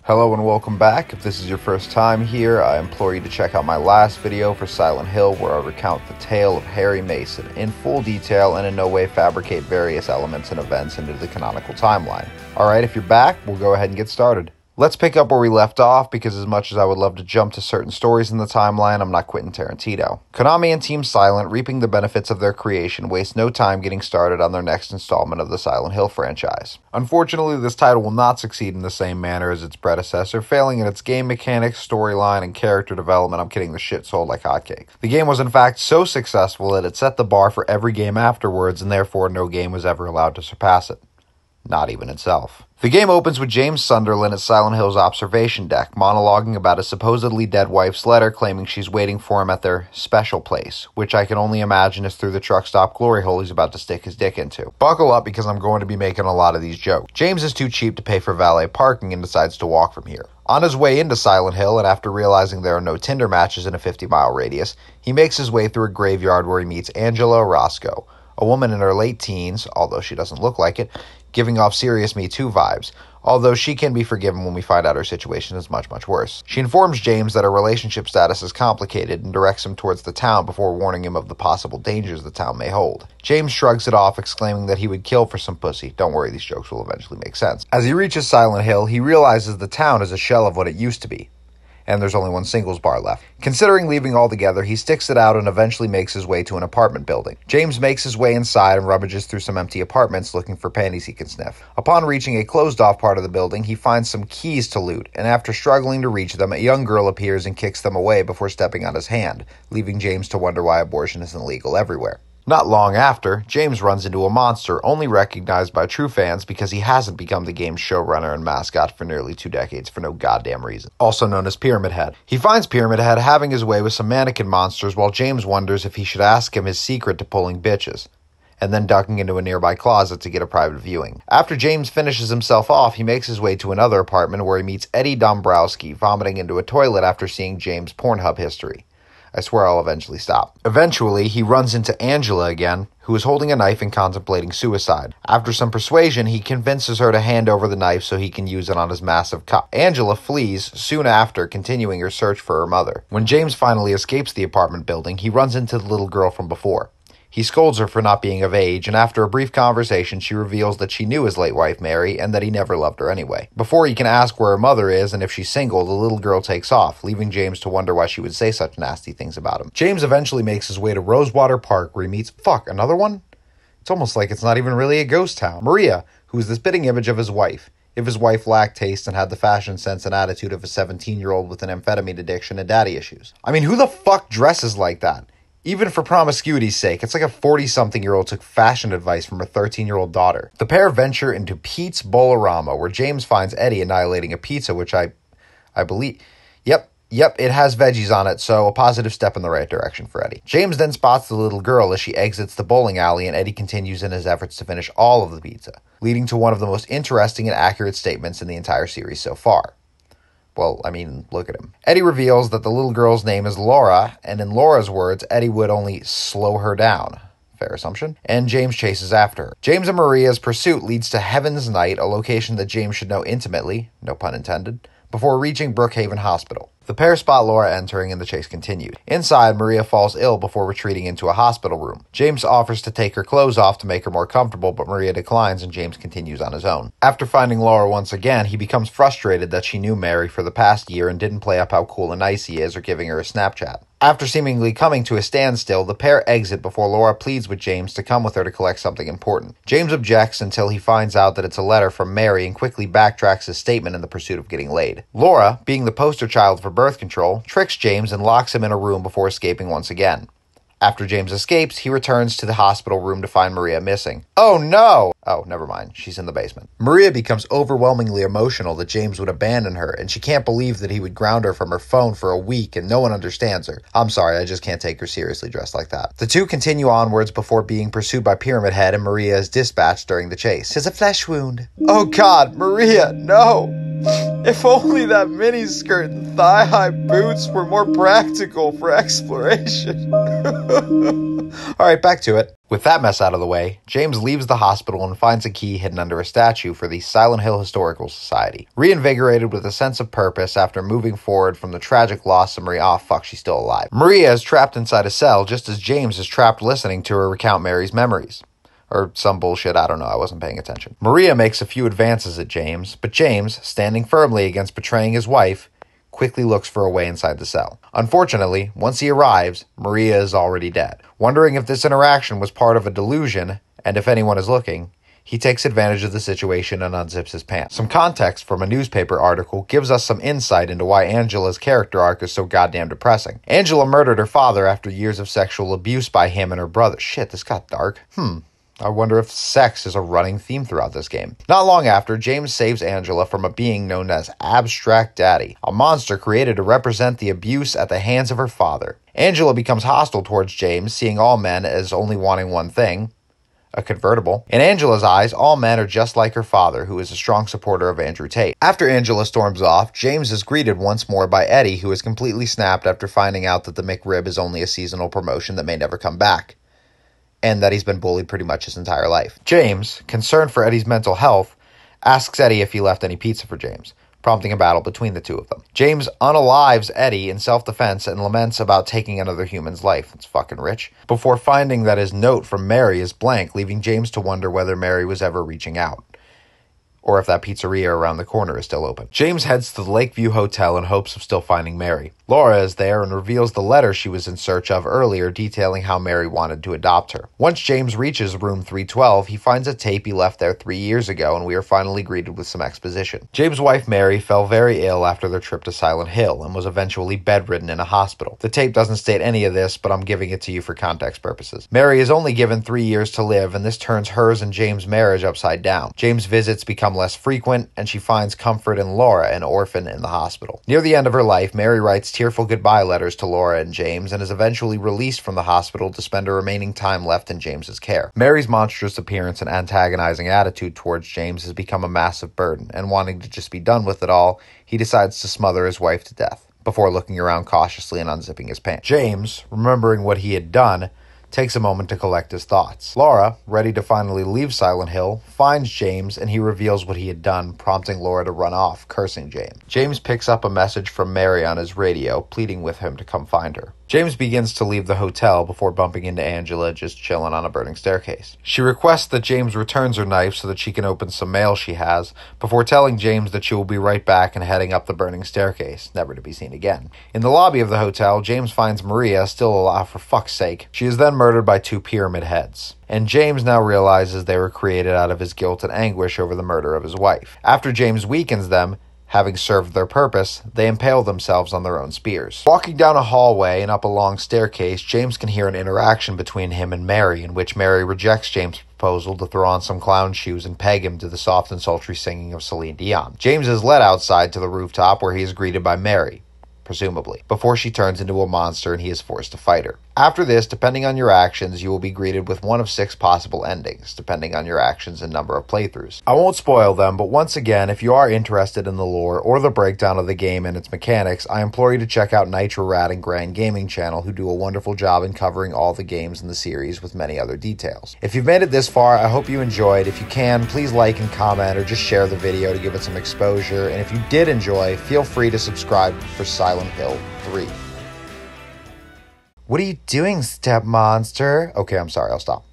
Hello and welcome back. If this is your first time here, I implore you to check out my last video for Silent Hill where I recount the tale of Harry Mason in full detail and in no way fabricate various elements and events into the canonical timeline. Alright, if you're back, we'll go ahead and get started. Let's pick up where we left off, because as much as I would love to jump to certain stories in the timeline, I'm not Quentin Tarantino. Konami and Team Silent, reaping the benefits of their creation, waste no time getting started on their next installment of the Silent Hill franchise. Unfortunately, this title will not succeed in the same manner as its predecessor, failing in its game mechanics, storyline, and character development. I'm getting the shit sold like hotcakes. The game was in fact so successful that it set the bar for every game afterwards, and therefore no game was ever allowed to surpass it. Not even itself. The game opens with James Sunderland at Silent Hill's observation deck, monologuing about his supposedly dead wife's letter, claiming she's waiting for him at their special place, which I can only imagine is through the truck stop glory hole he's about to stick his dick into. Buckle up, because I'm going to be making a lot of these jokes. James is too cheap to pay for valet parking and decides to walk from here. On his way into Silent Hill, and after realizing there are no Tinder matches in a 50-mile radius, he makes his way through a graveyard where he meets Angela Orozco, a woman in her late teens, although she doesn't look like it, giving off serious Me Too vibes, although she can be forgiven when we find out her situation is much, much worse. She informs James that her relationship status is complicated and directs him towards the town before warning him of the possible dangers the town may hold. James shrugs it off, exclaiming that he would kill for some pussy. Don't worry, these jokes will eventually make sense. As he reaches Silent Hill, he realizes the town is a shell of what it used to be, and there's only one singles bar left. Considering leaving altogether, he sticks it out and eventually makes his way to an apartment building. James makes his way inside and rummages through some empty apartments looking for panties he can sniff. Upon reaching a closed-off part of the building, he finds some keys to loot, and after struggling to reach them, a young girl appears and kicks them away before stepping on his hand, leaving James to wonder why abortion isn't legal everywhere. Not long after, James runs into a monster only recognized by true fans because he hasn't become the game's showrunner and mascot for nearly 2 decades for no goddamn reason. Also known as Pyramid Head. He finds Pyramid Head having his way with some mannequin monsters while James wonders if he should ask him his secret to pulling bitches, and then ducking into a nearby closet to get a private viewing. After James finishes himself off, he makes his way to another apartment where he meets Eddie Dombrowski, vomiting into a toilet after seeing James' Pornhub history. I swear I'll eventually stop. Eventually, he runs into Angela again, who is holding a knife and contemplating suicide. After some persuasion, he convinces her to hand over the knife so he can use it on his massive cock. Angela flees soon after, continuing her search for her mother. When James finally escapes the apartment building, he runs into the little girl from before. He scolds her for not being of age, and after a brief conversation, she reveals that she knew his late wife, Mary, and that he never loved her anyway. Before he can ask where her mother is and if she's single, the little girl takes off, leaving James to wonder why she would say such nasty things about him. James eventually makes his way to Rosewater Park, where he meets... another one? It's almost like it's not even really a ghost town. Maria, who is the spitting image of his wife. If his wife lacked taste and had the fashion sense and attitude of a 17-year-old with an amphetamine addiction and daddy issues. I mean, who the fuck dresses like that? Even for promiscuity's sake, it's like a 40-something-year-old took fashion advice from her 13-year-old daughter. The pair venture into Pete's Bolorama, where James finds Eddie annihilating a pizza, which I believe... Yep, it has veggies on it, so a positive step in the right direction for Eddie. James then spots the little girl as she exits the bowling alley, and Eddie continues in his efforts to finish all of the pizza, leading to one of the most interesting and accurate statements in the entire series so far. Well, I mean, look at him. Eddie reveals that the little girl's name is Laura, and in Laura's words, Eddie would only slow her down. Fair assumption. And James chases after her. James and Maria's pursuit leads to Heaven's Night, a location that James should know intimately, no pun intended, before reaching Brookhaven Hospital. The pair spot Laura entering and the chase continued. Inside, Maria falls ill before retreating into a hospital room. James offers to take her clothes off to make her more comfortable, but Maria declines and James continues on his own. After finding Laura once again, he becomes frustrated that she knew Mary for the past year and didn't play up how cool and nice he is or giving her a Snapchat. After seemingly coming to a standstill, the pair exit before Laura pleads with James to come with her to collect something important. James objects until he finds out that it's a letter from Mary and quickly backtracks his statement in the pursuit of getting laid. Laura, being the poster child for birth control, tricks James and locks him in a room before escaping once again. After James escapes, he returns to the hospital room to find Maria missing. Oh no! Oh, never mind. She's in the basement. Maria becomes overwhelmingly emotional that James would abandon her, and she can't believe that he would ground her from her phone for a week and no one understands her. I'm sorry, I just can't take her seriously dressed like that. The two continue onwards before being pursued by Pyramid Head, and Maria is dispatched during the chase. She has a flesh wound. Oh god, Maria, no! If only that miniskirt and thigh-high boots were more practical for exploration. Alright, back to it. With that mess out of the way, James leaves the hospital and finds a key hidden under a statue for the Silent Hill Historical Society. Reinvigorated with a sense of purpose after moving forward from the tragic loss of Maria— oh fuck, she's still alive. Maria is trapped inside a cell just as James is trapped listening to her recount Mary's memories. Or some bullshit, I don't know, I wasn't paying attention. Maria makes a few advances at James, but James, standing firmly against betraying his wife, quickly looks for a way inside the cell. Unfortunately, once he arrives, Maria is already dead. Wondering if this interaction was part of a delusion, and if anyone is looking, he takes advantage of the situation and unzips his pants. Some context from a newspaper article gives us some insight into why Angela's character arc is so goddamn depressing. Angela murdered her father after years of sexual abuse by him and her brother. Shit, this got dark. I wonder if sex is a running theme throughout this game. Not long after, James saves Angela from a being known as Abstract Daddy, a monster created to represent the abuse at the hands of her father. Angela becomes hostile towards James, seeing all men as only wanting one thing: a convertible. In Angela's eyes, all men are just like her father, who is a strong supporter of Andrew Tate. After Angela storms off, James is greeted once more by Eddie, who is completely snapped after finding out that the McRib is only a seasonal promotion that may never come back, and that he's been bullied pretty much his entire life. James, concerned for Eddie's mental health, asks Eddie if he left any pizza for James, prompting a battle between the two of them. James unalives Eddie in self-defense and laments about taking another human's life. It's fucking rich. Before finding that his note from Mary is blank, leaving James to wonder whether Mary was ever reaching out, or if that pizzeria around the corner is still open. James heads to the Lakeview Hotel in hopes of still finding Mary. Laura is there and reveals the letter she was in search of earlier, detailing how Mary wanted to adopt her. Once James reaches room 312, he finds a tape he left there 3 years ago, and we are finally greeted with some exposition. James' wife Mary fell very ill after their trip to Silent Hill and was eventually bedridden in a hospital. The tape doesn't state any of this, but I'm giving it to you for context purposes. Mary is only given 3 years to live, and this turns hers and James' marriage upside down. James' visits become less frequent, and she finds comfort in Laura, an orphan in the hospital. Near the end of her life, Mary writes tearful goodbye letters to Laura and James, and is eventually released from the hospital to spend her remaining time left in James's care. Mary's monstrous appearance and antagonizing attitude towards James has become a massive burden, and wanting to just be done with it all, he decides to smother his wife to death, before looking around cautiously and unzipping his pants. James, remembering what he had done, takes a moment to collect his thoughts. Laura, ready to finally leave Silent Hill, finds James, and he reveals what he had done, prompting Laura to run off, cursing James. James picks up a message from Mary on his radio, pleading with him to come find her. James begins to leave the hotel before bumping into Angela just chilling on a burning staircase. She requests that James returns her knife so that she can open some mail she has, before telling James that she will be right back and heading up the burning staircase, never to be seen again. In the lobby of the hotel, James finds Maria still alive, for fuck's sake. She is then murdered by 2 pyramid heads, and James now realizes they were created out of his guilt and anguish over the murder of his wife. After James weakens them, having served their purpose, they impale themselves on their own spears. Walking down a hallway and up a long staircase, James can hear an interaction between him and Mary, in which Mary rejects James' proposal to throw on some clown shoes and peg him to the soft and sultry singing of Celine Dion. James is led outside to the rooftop, where he is greeted by Mary, presumably, before she turns into a monster and he is forced to fight her. After this, depending on your actions, you will be greeted with one of 6 possible endings, depending on your actions and number of playthroughs. I won't spoil them, but once again, if you are interested in the lore or the breakdown of the game and its mechanics, I implore you to check out Nitro Rad and Grand Gaming channel, who do a wonderful job in covering all the games in the series with many other details. If you've made it this far, I hope you enjoyed. If you can, please like and comment or just share the video to give it some exposure, and if you did enjoy, feel free to subscribe for Silent Hill 3. What are you doing, step monster? Okay, I'm sorry, I'll stop.